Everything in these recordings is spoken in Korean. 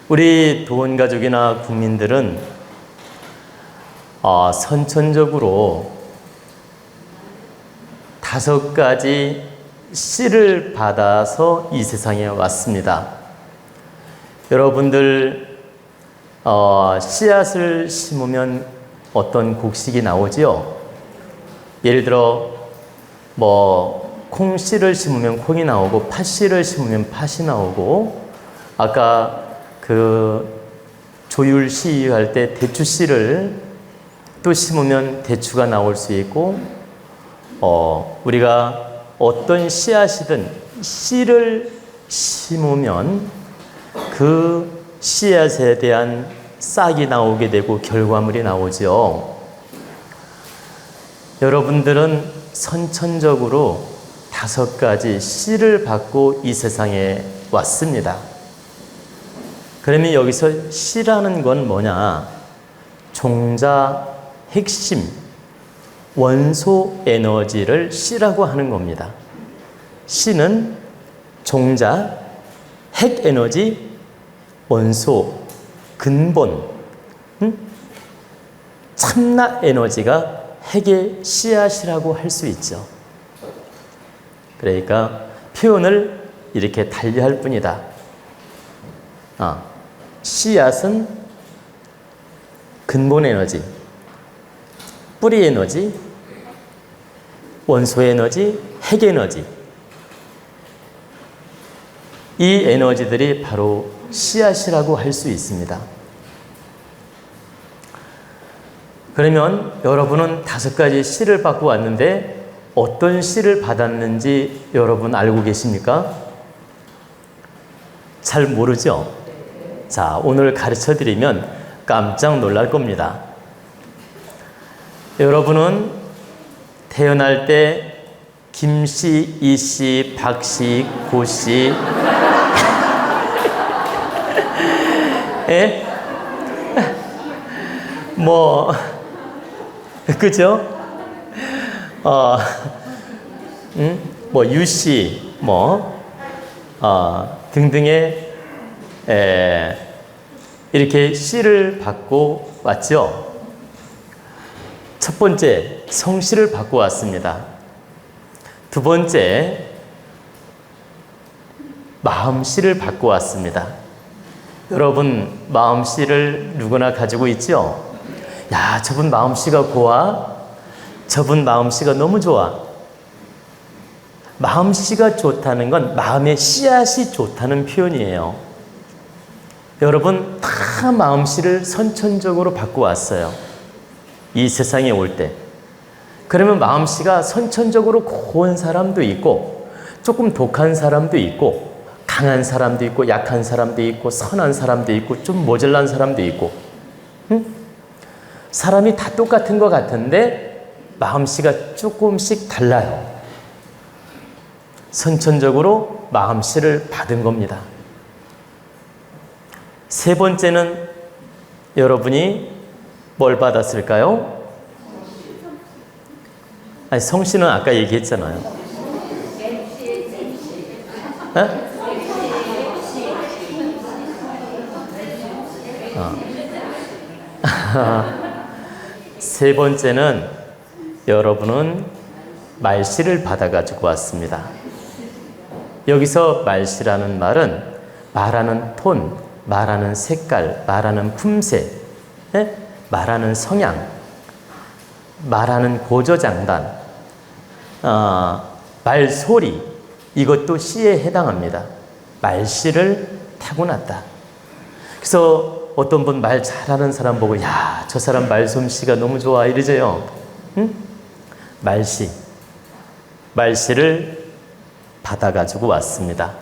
우리 도원가족이나 국민들은 선천적으로 5가지 씨를 받아서 이 세상에 왔습니다. 여러분들 씨앗을 심으면 어떤 곡식이 나오지요? 예를 들어 콩씨를 심으면 콩이 나오고 팥씨를 심으면 팥이 나오고, 아까 조율씨 할 때 대추씨를 또 심으면 대추가 나올 수 있고, 우리가 어떤 씨앗이든 씨를 심으면 그 씨앗에 대한 싹이 나오게 되고 결과물이 나오죠. 여러분들은 선천적으로 5가지 씨를 받고 이 세상에 왔습니다. 그러면 여기서 씨라는 건 뭐냐? 종자 핵심, 원소 에너지를 씨라고 하는 겁니다. 씨는 종자, 핵 에너지, 원소, 근본, 참나 에너지가 핵의 씨앗이라고 할 수 있죠. 그러니까 표현을 이렇게 달리할 뿐이다. 씨앗은 근본 에너지, 뿌리 에너지, 원소 에너지, 핵 에너지, 이 에너지들이 바로 씨앗이라고 할 수 있습니다. 그러면 여러분은 5가지 씨를 받고 왔는데 어떤 씨를 받았는지 여러분 알고 계십니까? 잘 모르죠? 자, 오늘 가르쳐 드리면 깜짝 놀랄 겁니다. 여러분은 태어날 때 김씨, 이씨, 박씨, 고씨, 예? 그죠? 유씨, 등등의, 이렇게 씨를 받고 왔죠. 첫 번째, 성씨를 받고 왔습니다. 두 번째, 마음씨를 받고 왔습니다. 여러분, 마음씨를 누구나 가지고 있죠? 야, 저분 마음씨가 고와. 저분 마음씨가 너무 좋아. 마음씨가 좋다는 건 마음의 씨앗이 좋다는 표현이에요. 여러분, 다 마음씨를 선천적으로 받고 왔어요. 이 세상에 올 때. 그러면 마음씨가 선천적으로 고운 사람도 있고, 조금 독한 사람도 있고, 강한 사람도 있고, 약한 사람도 있고, 선한 사람도 있고, 좀 모자란 사람도 있고, 사람이 다 똑같은 것 같은데 마음씨가 조금씩 달라요. 선천적으로 마음씨를 받은 겁니다. 세 번째는 여러분이 뭘 받았을까요? 성씨는 아까 얘기했잖아요. 세 번째는 여러분은 말씨를 받아가지고 왔습니다. 여기서 말씨라는 말은 말하는 톤, 말하는 색깔, 말하는 품새, 말하는 성향, 말하는 고저장단, 말소리, 이것도 씨에 해당합니다. 말씨를 타고났다. 그래서 어떤 분 말 잘하는 사람 보고 야, 저 사람 말솜씨가 너무 좋아 이러죠. 말씨를 받아가지고 왔습니다.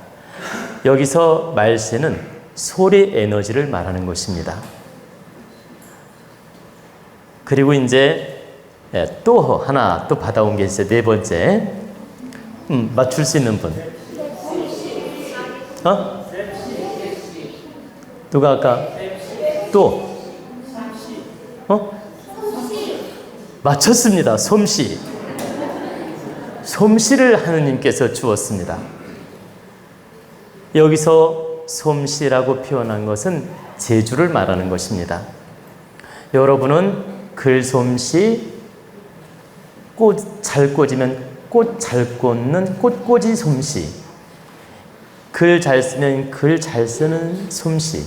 여기서 말씨는 소리 에너지를 말하는 것입니다. 그리고 이제 또 하나 또 받아온 게 있어요. 네 번째. 맞출 수 있는 분. 누가 아까 또 맞췄습니다. 솜씨. 솜씨를 하느님께서 주었습니다. 여기서 솜씨라고 표현한 것은 재주를 말하는 것입니다. 여러분은 글솜씨, 꽃 잘 꽂으면 꽃 잘 꽂는 꽃꽂이 솜씨, 글 잘 쓰면 글 잘 쓰는 솜씨,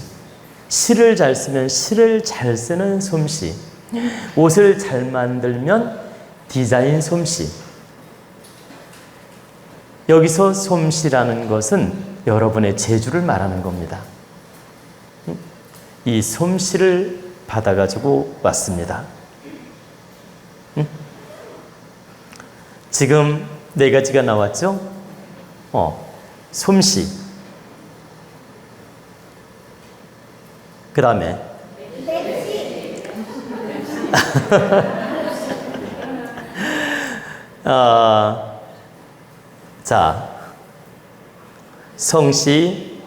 시를 잘 쓰면 시를 잘 쓰는 솜씨, 옷을 잘 만들면 디자인 솜씨. 여기서 솜씨라는 것은 여러분의 재주를 말하는 겁니다. 이 솜씨를 받아가지고 왔습니다. 지금 네 가지가 나왔죠? 솜씨. 그 다음에 자, 성씨,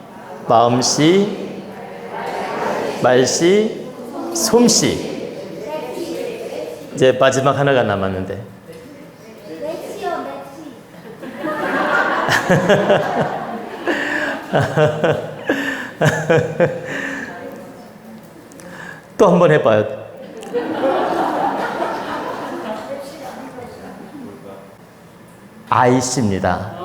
마음씨, 말씨, 솜씨. 이제 마지막 하나가 남았는데. 또 한 번 해봐요. 아이씨입니다.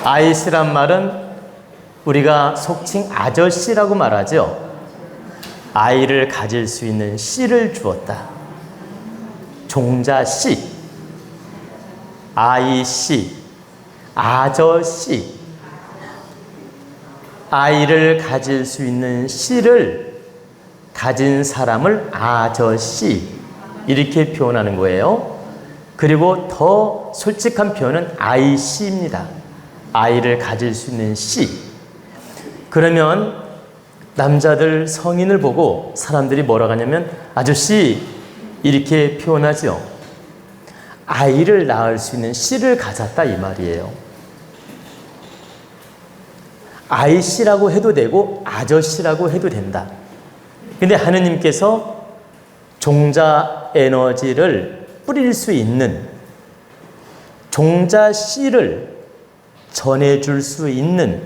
아이씨란 말은 우리가 속칭 아저씨라고 말하죠. 아이를 가질 수 있는 씨를 주었다. 종자씨, 아이씨, 아저씨. 아이를 가질 수 있는 씨를 가진 사람을 아저씨, 이렇게 표현하는 거예요. 그리고 더 솔직한 표현은 아이씨입니다. 아이를 가질 수 있는 씨. 그러면 남자들 성인을 보고 사람들이 뭐라고 하냐면 아저씨, 이렇게 표현하죠. 아이를 낳을 수 있는 씨를 가졌다, 이 말이에요. 아이씨라고 해도 되고 아저씨라고 해도 된다. 근데 하느님께서 종자 에너지를 뿌릴 수 있는, 종자 씨를 전해줄 수 있는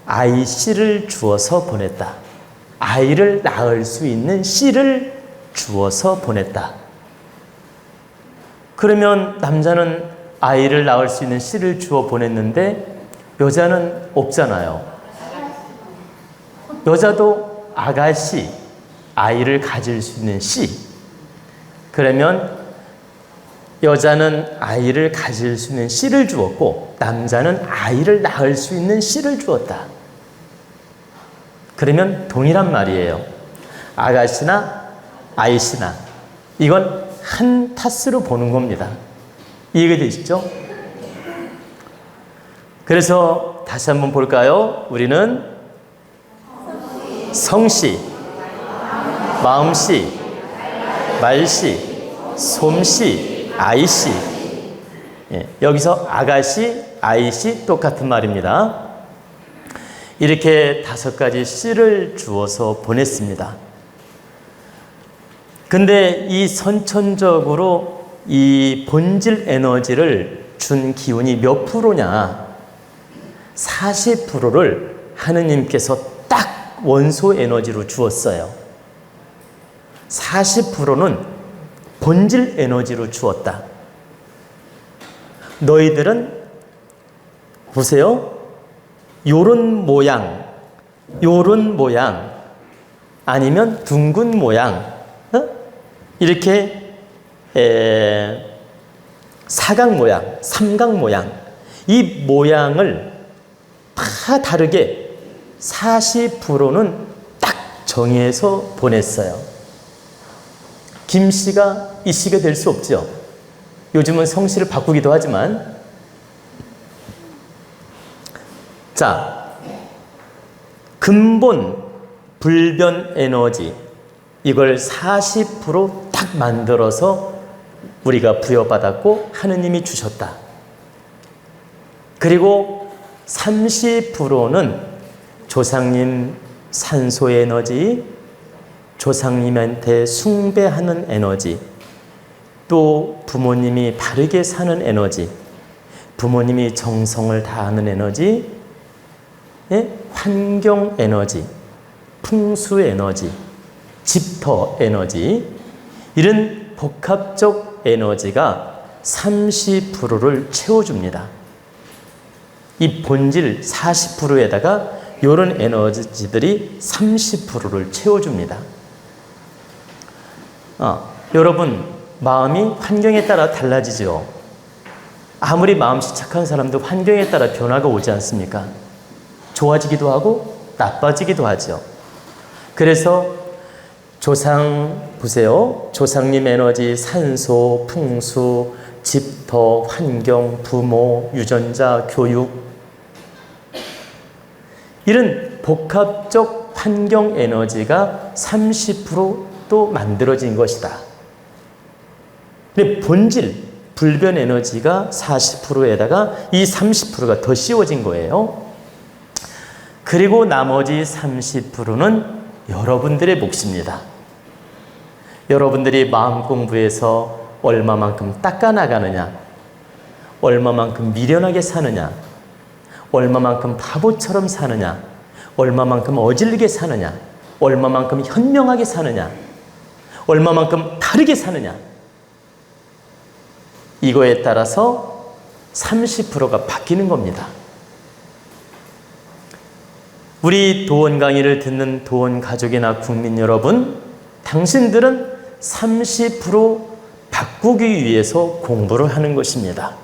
아이 씨를 주어서 보냈다. 아이를 낳을 수 있는 씨를 주어서 보냈다. 그러면 남자는 아이를 낳을 수 있는 씨를 주어 보냈는데 여자는 없잖아요. 여자도 아가씨, 아이를 가질 수 있는 씨. 그러면 여자는 아이를 가질 수 있는 씨를 주었고 남자는 아이를 낳을 수 있는 씨를 주었다. 그러면 동일한 말이에요. 아가씨나 아이씨나 이건 한 탓으로 보는 겁니다. 이해가 되시죠? 그래서 다시 한번 볼까요? 우리는 성씨, 마음씨, 말씨, 솜씨, 아이씨. 여기서 아가씨, 아이씨 똑같은 말입니다. 이렇게 5가지 씨를 주어서 보냈습니다. 근데 이 선천적으로 이 본질 에너지를 준 기운이 몇 프로냐? 40%를 하느님께서 딱 원소 에너지로 주었어요. 40%는 본질 에너지로 주었다. 너희들은 보세요. 요런 모양, 요런 모양, 아니면 둥근 모양, 이렇게 사각 모양, 삼각 모양, 이 모양을 다 다르게 40%는 딱 정해서 보냈어요. 김씨가 이씨가 될 수 없죠. 요즘은 성씨를 바꾸기도 하지만. 자, 근본 불변 에너지, 이걸 40%딱 만들어서 우리가 부여받았고 하느님이 주셨다. 그리고 30%는 조상님 산소 에너지, 조상님한테 숭배하는 에너지, 또 부모님이 바르게 사는 에너지, 부모님이 정성을 다하는 에너지, 환경 에너지, 풍수 에너지, 집터 에너지, 이런 복합적 에너지가 30%를 채워줍니다. 이 본질 40%에다가 이런 에너지들이 30%를 채워줍니다. 여러분, 마음이 환경에 따라 달라지죠. 아무리 마음씨 착한 사람도 환경에 따라 변화가 오지 않습니까? 좋아지기도 하고 나빠지기도 하죠. 그래서 조상 보세요. 조상님 에너지, 산소, 풍수, 집터, 환경, 부모, 유전자, 교육, 이런 복합적 환경 에너지가 30%또 만들어진 것이다. 근데 본질, 불변 에너지가 40%에다가 이 30%가 더 씌워진 거예요. 그리고 나머지 30%는 여러분들의 몫입니다. 여러분들이 마음 공부해서 얼마만큼 닦아나가느냐, 얼마만큼 미련하게 사느냐, 얼마만큼 바보처럼 사느냐, 얼마만큼 어질게 사느냐, 얼마만큼 현명하게 사느냐, 얼마만큼 다르게 사느냐, 이거에 따라서 30%가 바뀌는 겁니다. 우리 도원 강의를 듣는 도원 가족이나 국민 여러분, 당신들은 30% 바꾸기 위해서 공부를 하는 것입니다.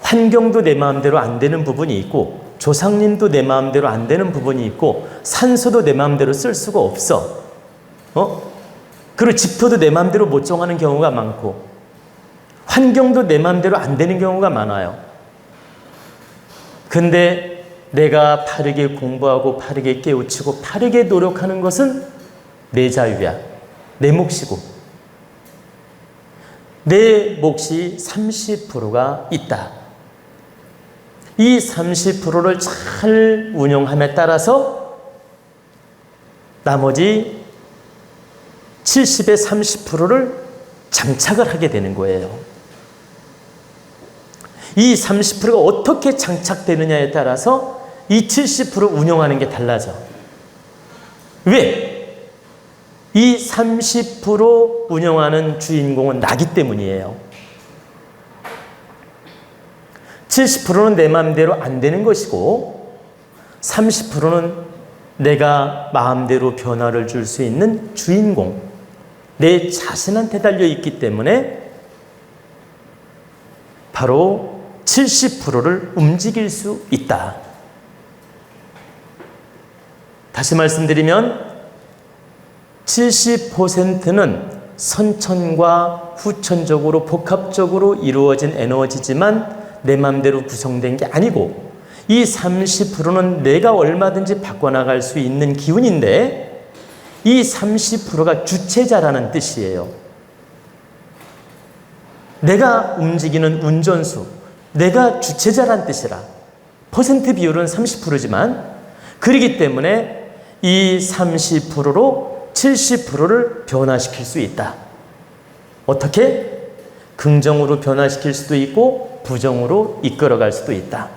환경도 내 마음대로 안 되는 부분이 있고, 조상님도 내 마음대로 안 되는 부분이 있고, 산소도 내 마음대로 쓸 수가 없어. 그리고 집터도 내 마음대로 못 정하는 경우가 많고, 환경도 내 마음대로 안 되는 경우가 많아요. 근데 내가 바르게 공부하고 바르게 깨우치고 바르게 노력하는 것은 내 자유야. 내 몫이고. 내 몫이 30%가 있다. 이 30%를 잘 운용함에 따라서 나머지 70의 30%를 장착을 하게 되는 거예요. 이 30%가 어떻게 장착되느냐에 따라서 이 70% 운용하는 게 달라져. 왜? 이 30% 운영하는 주인공은 나기 때문이에요. 70%는 내 마음대로 안 되는 것이고 30%는 내가 마음대로 변화를 줄 수 있는 주인공, 내 자신한테 달려 있기 때문에 바로 70%를 움직일 수 있다. 다시 말씀드리면 70%는 선천과 후천적으로 복합적으로 이루어진 에너지지만 내 마음대로 구성된 게 아니고, 이 30%는 내가 얼마든지 바꿔나갈 수 있는 기운인데, 이 30%가 주체자라는 뜻이에요. 내가 움직이는 운전수, 내가 주체자란 뜻이라. 퍼센트 비율은 30%지만, 그렇기 때문에 이 30%로 70%를 변화시킬 수 있다. 어떻게? 긍정으로 변화시킬 수도 있고 부정으로 이끌어갈 수도 있다.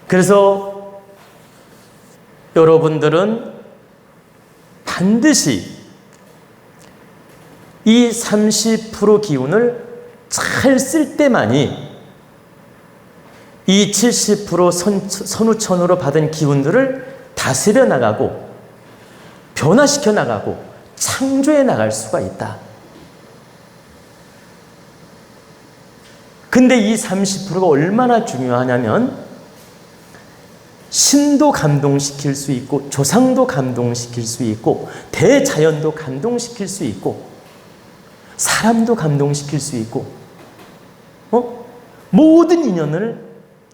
그래서 여러분들은 반드시 이 30% 기운을 잘 쓸 때만이 이 70% 선우천으로 받은 기운들을 다스려 나가고 변화시켜 나가고 창조해 나갈 수가 있다. 근데 이 30%가 얼마나 중요하냐면, 신도 감동시킬 수 있고 조상도 감동시킬 수 있고 대자연도 감동시킬 수 있고 사람도 감동시킬 수 있고 모든 인연을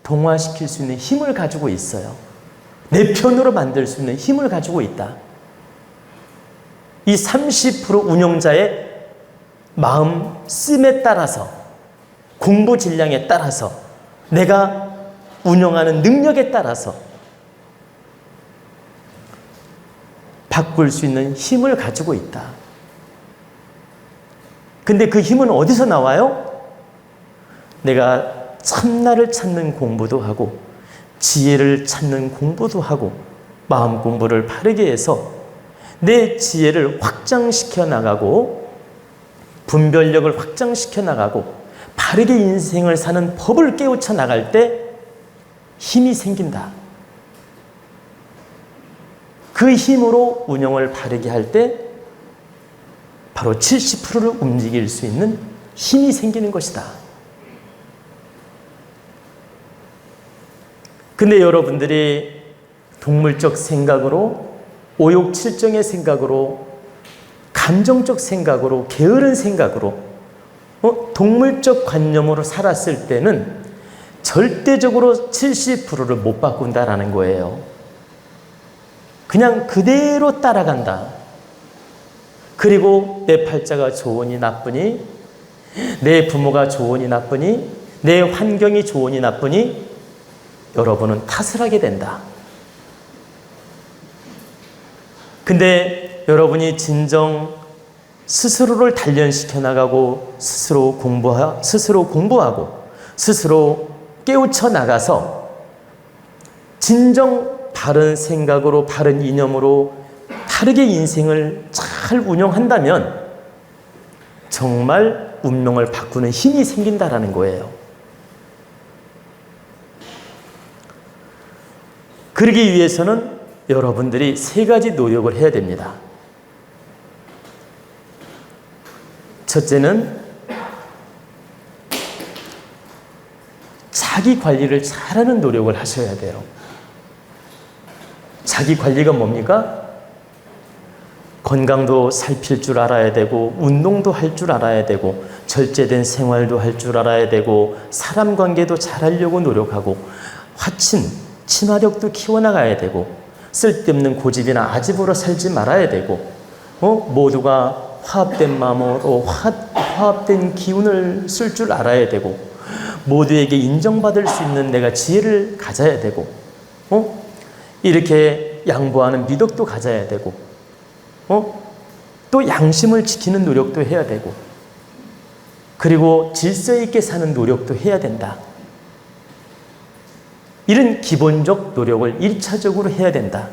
동화시킬 수 있는 힘을 가지고 있어요. 내 편으로 만들 수 있는 힘을 가지고 있다. 이 30% 운영자의 마음 씀에 따라서, 공부 질량에 따라서, 내가 운영하는 능력에 따라서 바꿀 수 있는 힘을 가지고 있다. 근데 그 힘은 어디서 나와요? 내가 참나를 찾는 공부도 하고 지혜를 찾는 공부도 하고 마음 공부를 바르게 해서 내 지혜를 확장시켜 나가고 분별력을 확장시켜 나가고 바르게 인생을 사는 법을 깨우쳐 나갈 때 힘이 생긴다. 그 힘으로 운영을 바르게 할 때 바로 70%를 움직일 수 있는 힘이 생기는 것이다. 근데 여러분들이 동물적 생각으로, 오욕칠정의 생각으로, 감정적 생각으로, 게으른 생각으로, 동물적 관념으로 살았을 때는 절대적으로 70%를 못 바꾼다라는 거예요. 그냥 그대로 따라간다. 그리고 내 팔자가 좋으니 나쁘니, 내 부모가 좋으니 나쁘니, 내 환경이 좋으니 나쁘니 여러분은 탓을 하게 된다. 근데 여러분이 진정 스스로를 단련시켜 나가고 스스로 공부하고 스스로 깨우쳐 나가서 진정 바른 생각으로 바른 이념으로 바르게 인생을 잘 운영한다면 정말 운명을 바꾸는 힘이 생긴다라는 거예요. 그러기 위해서는 여러분들이 세 가지 노력을 해야 됩니다. 첫째는 자기 관리를 잘하는 노력을 하셔야 돼요. 자기 관리가 뭡니까? 건강도 살필 줄 알아야 되고 운동도 할 줄 알아야 되고 절제된 생활도 할 줄 알아야 되고 사람 관계도 잘하려고 노력하고 친화력도 키워나가야 되고 쓸데없는 고집이나 아집으로 살지 말아야 되고 모두가 화합된 마음으로 화합된 기운을 쓸 줄 알아야 되고 모두에게 인정받을 수 있는 내가 지혜를 가져야 되고 이렇게 양보하는 미덕도 가져야 되고 또 양심을 지키는 노력도 해야 되고 그리고 질서 있게 사는 노력도 해야 된다. 이런 기본적 노력을 1차적으로 해야 된다.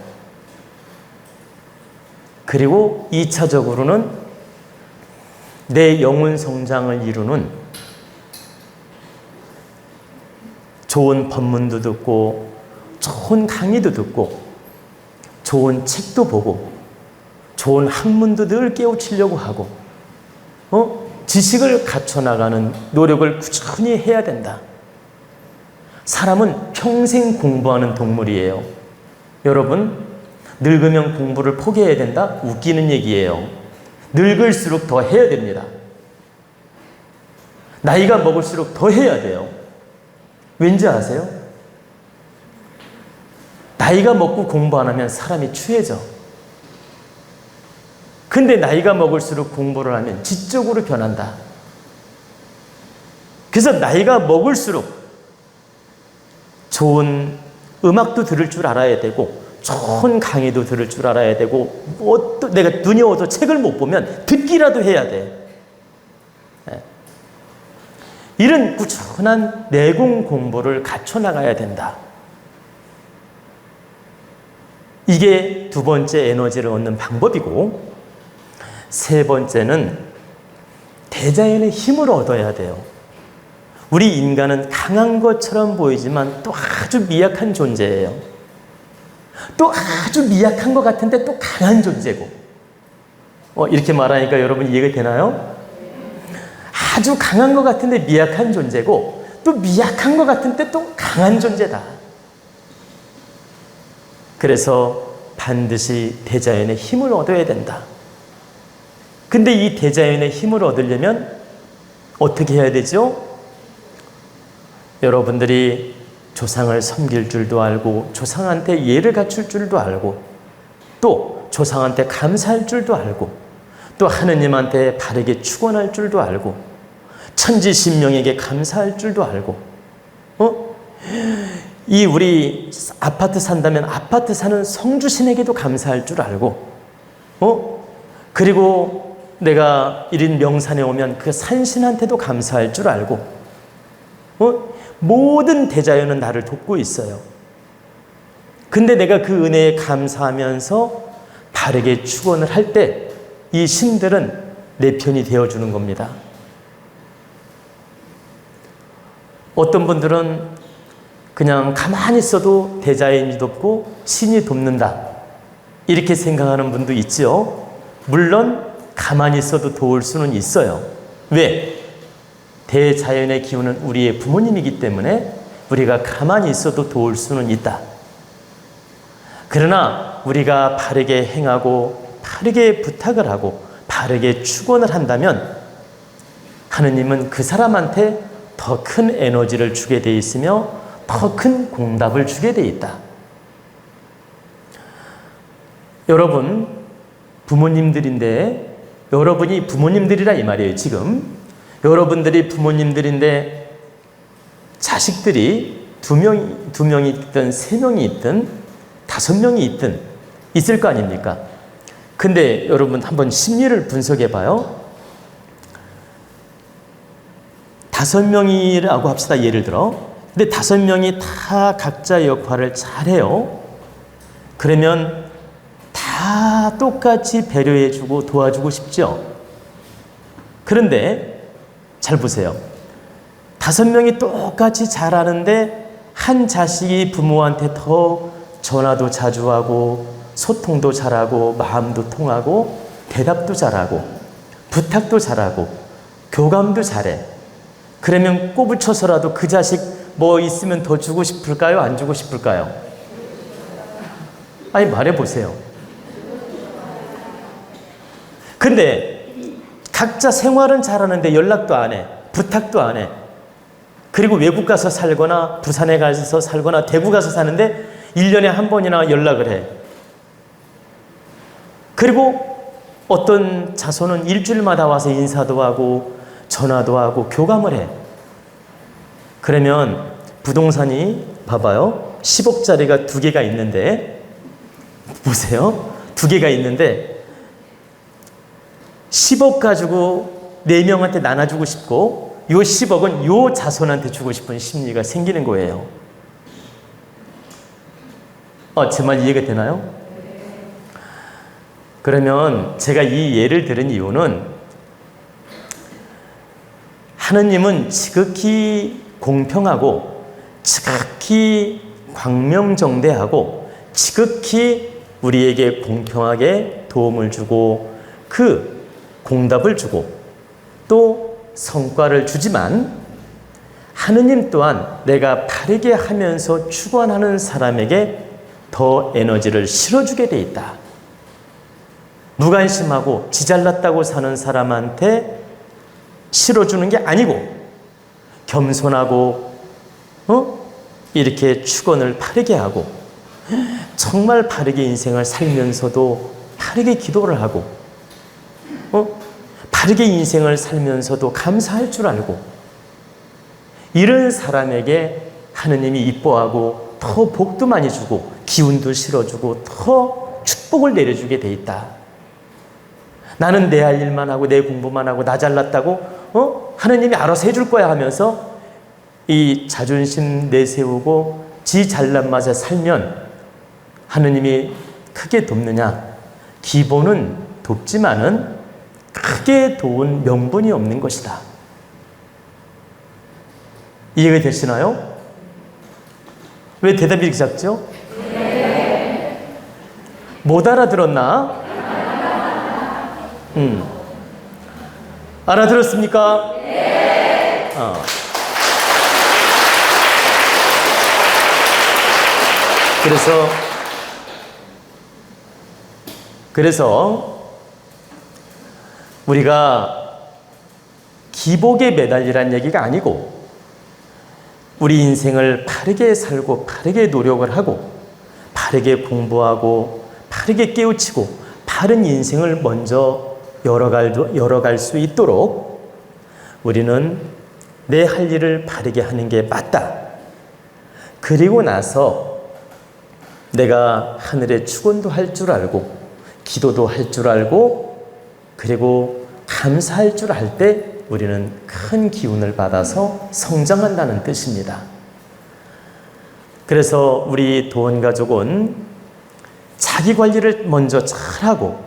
그리고 2차적으로는 내 영혼 성장을 이루는 좋은 법문도 듣고 좋은 강의도 듣고 좋은 책도 보고 좋은 학문도 늘 깨우치려고 하고 지식을 갖춰나가는 노력을 꾸준히 해야 된다. 사람은 평생 공부하는 동물이에요. 여러분, 늙으면 공부를 포기해야 된다? 웃기는 얘기예요. 늙을수록 더 해야 됩니다. 나이가 먹을수록 더 해야 돼요. 왠지 아세요? 나이가 먹고 공부 안 하면 사람이 추해져. 근데 나이가 먹을수록 공부를 하면 지적으로 변한다. 그래서 나이가 먹을수록 좋은 음악도 들을 줄 알아야 되고 좋은 강의도 들을 줄 알아야 되고 내가 눈이 어두워 책을 못 보면 듣기라도 해야 돼. 이런 꾸준한 내공 공부를 갖춰나가야 된다. 이게 두 번째 에너지를 얻는 방법이고 세 번째는 대자연의 힘을 얻어야 돼요. 우리 인간은 강한 것처럼 보이지만 또 아주 미약한 존재예요. 또 아주 미약한 것 같은데 또 강한 존재고 이렇게 말하니까 여러분 이해가 되나요? 아주 강한 것 같은데 미약한 존재고 또 미약한 것 같은데 또 강한 존재다. 그래서 반드시 대자연의 힘을 얻어야 된다. 근데 이 대자연의 힘을 얻으려면 어떻게 해야 되죠? 여러분들이 조상을 섬길 줄도 알고 조상한테 예를 갖출 줄도 알고 또 조상한테 감사할 줄도 알고 또 하느님한테 바르게 축원할 줄도 알고 천지신명에게 감사할 줄도 알고 이 우리 아파트 산다면 아파트 사는 성주신에게도 감사할 줄 알고 그리고 내가 이런 명산에 오면 그 산신한테도 감사할 줄 알고, 모든 대자연은 나를 돕고 있어요. 근데 내가 그 은혜에 감사하면서 바르게 축원을 할 때 이 신들은 내 편이 되어주는 겁니다. 어떤 분들은 그냥 가만히 있어도 대자연이 돕고 신이 돕는다, 이렇게 생각하는 분도 있지요. 물론 가만히 있어도 도울 수는 있어요. 왜? 대자연의 기운은 우리의 부모님이기 때문에 우리가 가만히 있어도 도울 수는 있다. 그러나 우리가 바르게 행하고 바르게 부탁을 하고 바르게 축원을 한다면 하느님은 그 사람한테 더 큰 에너지를 주게 돼 있으며 더 큰 공답을 주게 돼 있다. 여러분 부모님들인데, 여러분이 부모님들이라 이 말이에요. 지금 여러분들이 부모님들인데 자식들이 두 명이 있든 세 명이 있든 다섯 명이 있든 있을 거 아닙니까? 근데 여러분 한번 심리를 분석해 봐요. 다섯 명이라고 합시다. 예를 들어. 근데 다섯 명이 다 각자의 역할을 잘해요. 그러면 다 똑같이 배려해주고 도와주고 싶죠. 그런데 잘 보세요. 다섯 명이 똑같이 잘하는데 한 자식이 부모한테 더 전화도 자주 하고 소통도 잘하고 마음도 통하고 대답도 잘하고 부탁도 잘하고 교감도 잘해. 그러면 꼬부쳐서라도 그 자식 뭐 있으면 더 주고 싶을까요? 안 주고 싶을까요? 아니 말해보세요. 근데 각자 생활은 잘하는데 연락도 안 해. 부탁도 안 해. 그리고 외국 가서 살거나 부산에 가서 살거나 대구 가서 사는데 1년에 한 번이나 연락을 해. 그리고 어떤 자손은 일주일마다 와서 인사도 하고 전화도 하고 교감을 해. 그러면 부동산이 봐봐요. 10억짜리가 2개가 있는데 보세요. 2개가 있는데 10억 가지고 4명한테 나눠주고 싶고 요 10억은 요 자손한테 주고 싶은 심리가 생기는 거예요. 제 말 이해가 되나요? 그러면 제가 이 예를 들은 이유는 하느님은 지극히 공평하고 지극히 광명정대하고 지극히 우리에게 공평하게 도움을 주고 그 공답을 주고 또 성과를 주지만 하느님 또한 내가 바르게 하면서 축원하는 사람에게 더 에너지를 실어주게 돼 있다. 무관심하고 지잘났다고 사는 사람한테 실어주는 게 아니고 겸손하고 이렇게 축원을 바르게 하고 정말 바르게 인생을 살면서도 바르게 기도를 하고 바르게 인생을 살면서도 감사할 줄 알고 이런 사람에게 하느님이 이뻐하고 더 복도 많이 주고 기운도 실어주고 더 축복을 내려주게 돼 있다. 나는 내 할 일만 하고 내 공부만 하고 나 잘났다고 하느님이 알아서 해줄 거야 하면서 이 자존심 내세우고 지 잘난 맛에 살면 하느님이 크게 돕느냐? 기본은 돕지만은 크게 도운 명분이 없는 것이다. 이해가 되시나요? 왜 대답이 이렇게 작죠? 네. 못 알아들었나? 알아들었습니까? 네. 그래서 우리가 기복에 매달리란 얘기가 아니고 우리 인생을 바르게 살고 바르게 노력을 하고 바르게 공부하고 바르게 깨우치고 바른 인생을 먼저 열어갈 수 있도록 우리는 내 할 일을 바르게 하는 게 맞다. 그리고 나서 내가 하늘의 축원도 할 줄 알고 기도도 할 줄 알고 그리고 감사할 줄 알 때 우리는 큰 기운을 받아서 성장한다는 뜻입니다. 그래서 우리 도원가족은 자기 관리를 먼저 잘하고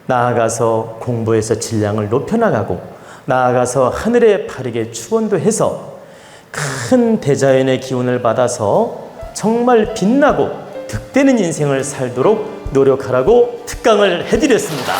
나아가서 공부해서 질량을 높여나가고 나아가서 하늘에 바르게 축원도 해서 큰 대자연의 기운을 받아서 정말 빛나고 득되는 인생을 살도록 노력하라고 특강을 해드렸습니다.